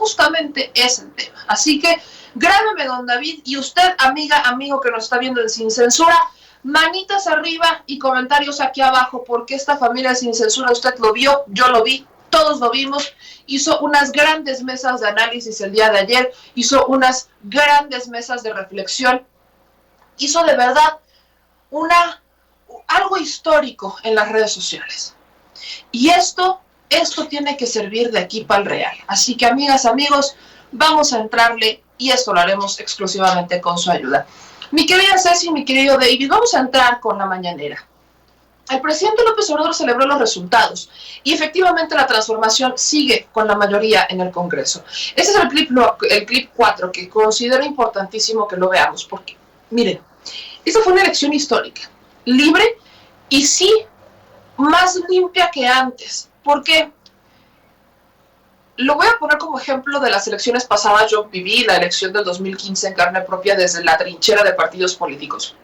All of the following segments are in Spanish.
justamente es el tema. Así que grábeme, don David, y usted, amiga, amigo que nos está viendo en Sin Censura, manitas arriba y comentarios aquí abajo, porque esta familia Sin Censura, usted lo vio, yo lo vi, todos lo vimos, hizo unas grandes mesas de análisis el día de ayer, hizo unas grandes mesas de reflexión, hizo de verdad algo histórico en las redes sociales. Y esto tiene que servir de aquí para el real. Así que, amigas, amigos, vamos a entrarle y esto lo haremos exclusivamente con su ayuda. Mi querida Ceci, mi querido David, vamos a entrar con la mañanera. El presidente López Obrador celebró los resultados y efectivamente la transformación sigue con la mayoría en el Congreso. Ese es el clip 4 que considero importantísimo que lo veamos porque, miren, esta fue una elección histórica, libre y sí más limpia que antes. ¿Por qué? Lo voy a poner como ejemplo de las elecciones pasadas. Yo viví la elección del 2015 en carne propia desde la trinchera de partidos políticos.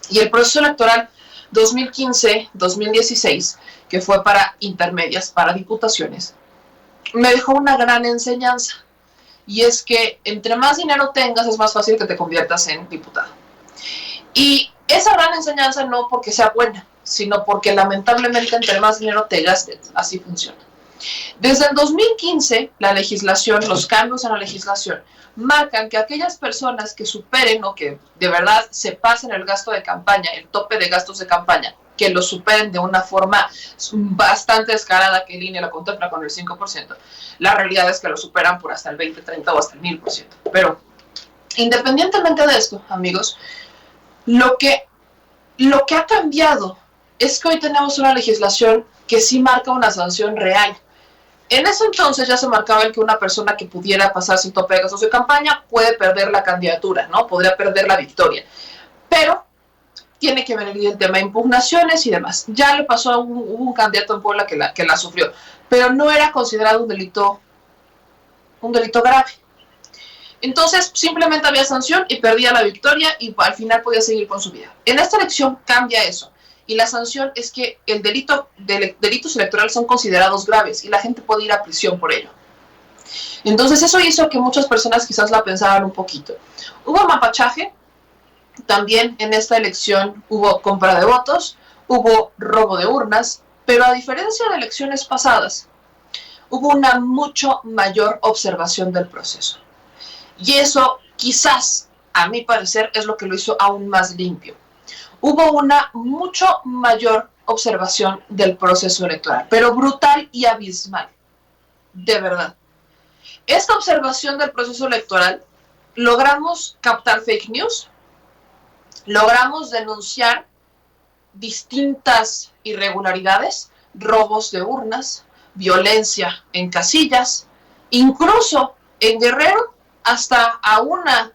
Y el proceso electoral 2015-2016, que fue para intermedias, para diputaciones, me dejó una gran enseñanza. Y es que entre más dinero tengas, es más fácil que te conviertas en diputado. Y esa gran enseñanza no porque sea buena, sino porque lamentablemente entre más dinero te gastes, así funciona. Desde el 2015, la legislación, los cambios en la legislación, marcan que aquellas personas que superen o que de verdad se pasen el gasto de campaña, el tope de gastos de campaña, que lo superen de una forma bastante descarada, que el INE lo contempla con el 5%, la realidad es que lo superan por hasta el 20, 30 o hasta el 1000%. Pero independientemente de esto, amigos, lo que ha cambiado es que hoy tenemos una legislación que sí marca una sanción real. En ese entonces ya se marcaba el que una persona que pudiera pasar sin tope de gastos de campaña puede perder la candidatura, ¿no? Podría perder la victoria. Pero tiene que venir el tema de impugnaciones y demás. Ya le pasó a un candidato en Puebla que la sufrió, pero no era considerado un delito grave. Entonces simplemente había sanción y perdía la victoria y al final podía seguir con su vida. En esta elección cambia eso. Y la sanción es que delitos electorales son considerados graves y la gente puede ir a prisión por ello. Entonces eso hizo que muchas personas quizás la pensaran un poquito. Hubo mapachaje, también en esta elección hubo compra de votos, hubo robo de urnas, pero a diferencia de elecciones pasadas, hubo una mucho mayor observación del proceso. Y eso quizás, a mi parecer, es lo que lo hizo aún más limpio. Hubo una mucho mayor observación del proceso electoral, pero brutal y abismal, de verdad. Esta observación del proceso electoral, logramos captar fake news, logramos denunciar distintas irregularidades, robos de urnas, violencia en casillas, incluso en Guerrero, hasta a una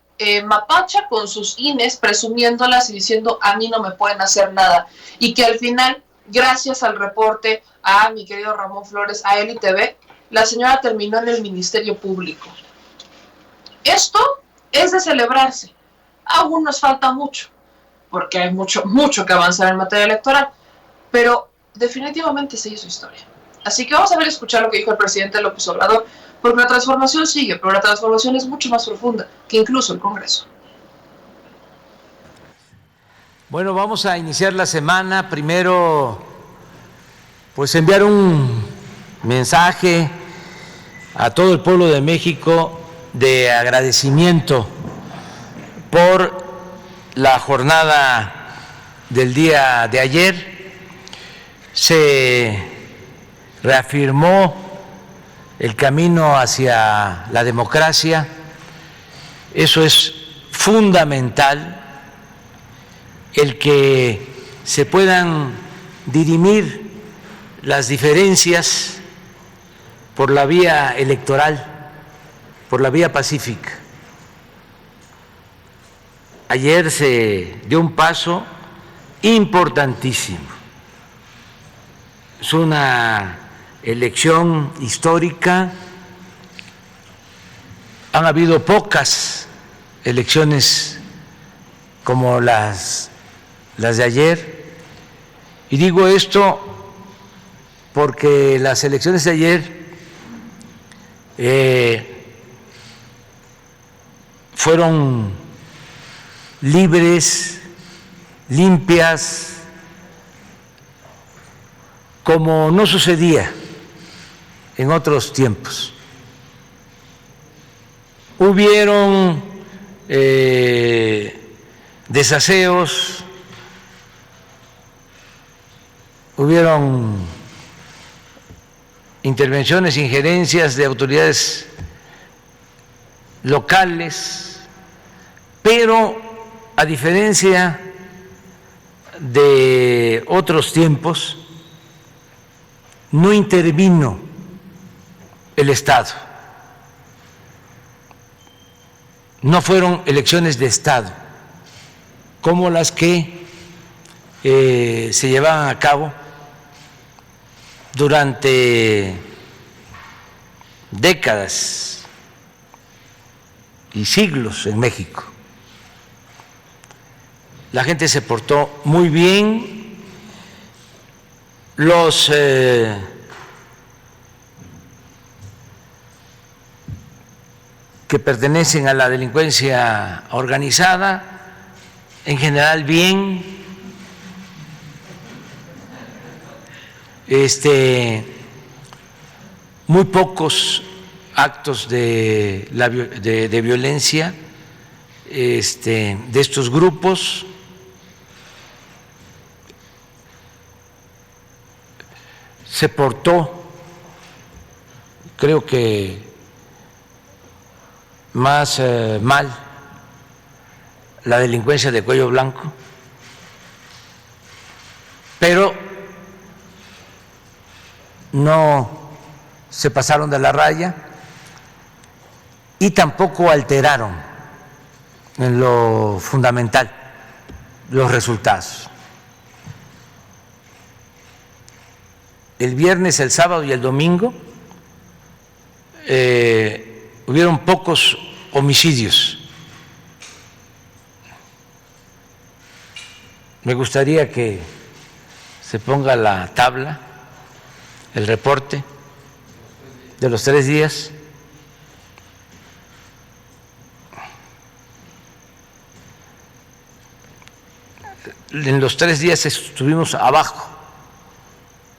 mapacha con sus INES presumiéndolas y diciendo a mí no me pueden hacer nada, y que al final, gracias al reporte a mi querido Ramón Flores, a Eli TV, la señora terminó en el Ministerio Público. Esto es de celebrarse. Aún nos falta mucho, porque hay mucho que avanzar en materia electoral, pero definitivamente se hizo historia. Así que vamos a ver, escuchar lo que dijo el presidente López Obrador, porque la transformación sigue, pero la transformación es mucho más profunda que incluso el Congreso. Bueno, vamos a iniciar la semana. Primero, pues enviar un mensaje a todo el pueblo de México de agradecimiento por la jornada del día de ayer. Se reafirmó el camino hacia la democracia. Eso es fundamental, el que se puedan dirimir las diferencias por la vía electoral, por la vía pacífica. Ayer se dio un paso importantísimo. Es una elección histórica. Han habido pocas elecciones como las de ayer, y digo esto porque las elecciones de ayer fueron libres, limpias, como no sucedía en otros tiempos. Hubieron desaseos, hubieron intervenciones, injerencias de autoridades locales, pero a diferencia de otros tiempos, no intervino el Estado. No fueron elecciones de Estado como las que se llevaban a cabo durante décadas y siglos en México. La gente se portó muy bien, los que pertenecen a la delincuencia organizada, en general bien, muy pocos actos de violencia de estos grupos. Se portó, creo que más mal, la delincuencia de cuello blanco, pero no se pasaron de la raya y tampoco alteraron en lo fundamental los resultados. El viernes, el sábado y el domingo hubieron pocos homicidios. Me gustaría que se ponga la tabla, el reporte de los 3 días. En los 3 días estuvimos abajo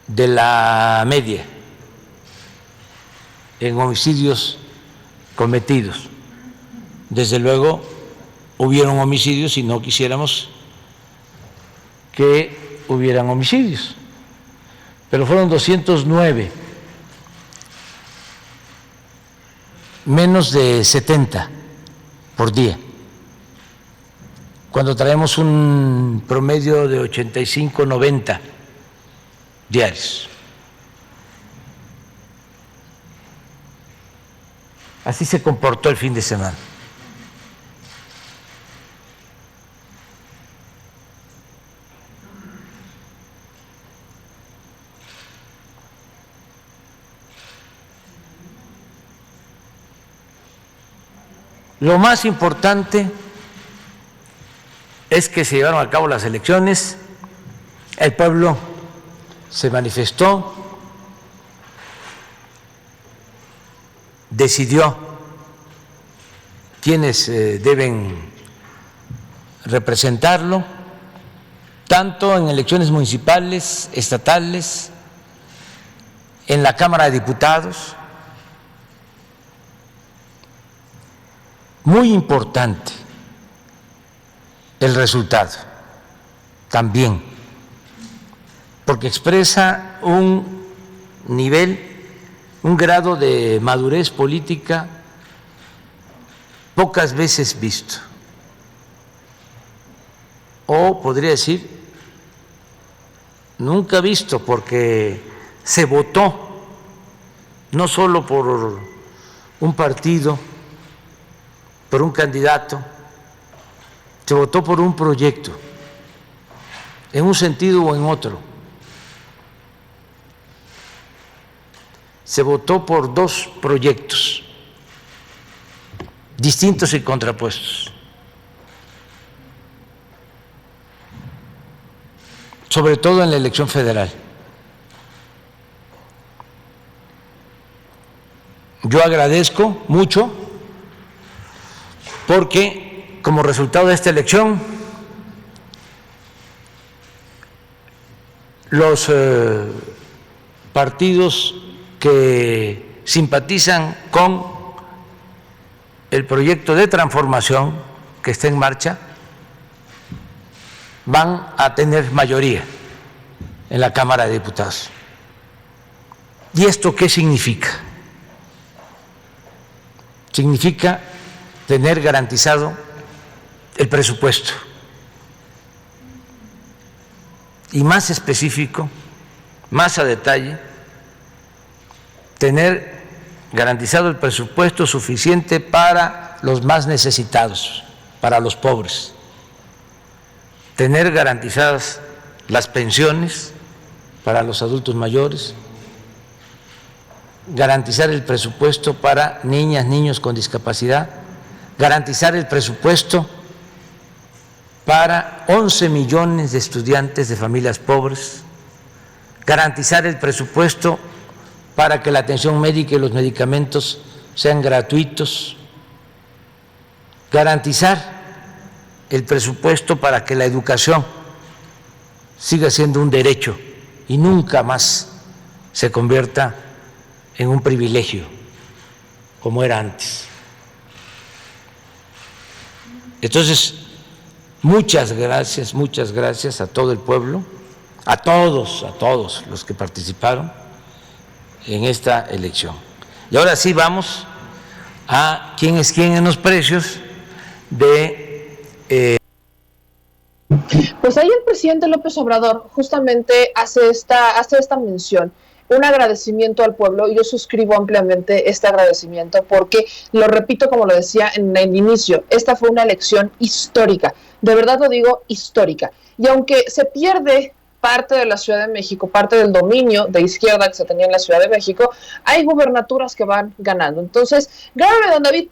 de la media en homicidios cometidos. Desde luego hubieron homicidios y no quisiéramos que hubieran homicidios, pero fueron 209, menos de 70 por día, cuando traemos un promedio de 85, 90 diarios. Así se comportó el fin de semana. Lo más importante es que se llevaron a cabo las elecciones, el pueblo se manifestó, decidió quiénes deben representarlo, tanto en elecciones municipales, estatales, en la Cámara de Diputados. Muy importante el resultado también, porque expresa un nivel, un grado de madurez política pocas veces visto, o podría decir nunca visto, porque se votó no solo por un partido, por un candidato, se votó por un proyecto, en un sentido o en otro. Se votó por 2 proyectos distintos y contrapuestos, sobre todo en la elección federal. Yo agradezco mucho porque como resultado de esta elección, los partidos que simpatizan con el proyecto de transformación que está en marcha van a tener mayoría en la Cámara de Diputados. ¿Y esto qué significa? Significa tener garantizado el presupuesto y más específico, más a detalle, tener garantizado el presupuesto suficiente para los más necesitados, para los pobres, tener garantizadas las pensiones para los adultos mayores, garantizar el presupuesto para niñas, niños con discapacidad, garantizar el presupuesto para 11 millones de estudiantes de familias pobres, garantizar el presupuesto para que la atención médica y los medicamentos sean gratuitos, garantizar el presupuesto para que la educación siga siendo un derecho y nunca más se convierta en un privilegio como era antes. Entonces, muchas gracias a todo el pueblo, a todos los que participaron en esta elección. Y ahora sí vamos a quién es quién en los precios de... Pues ahí el presidente López Obrador justamente hace esta mención, un agradecimiento al pueblo, y yo suscribo ampliamente este agradecimiento porque, lo repito como lo decía en el inicio, esta fue una elección histórica, de verdad lo digo, histórica, y aunque se pierde parte de la Ciudad de México, parte del dominio de izquierda que se tenía en la Ciudad de México, hay gubernaturas que van ganando. Entonces, grábame, don David,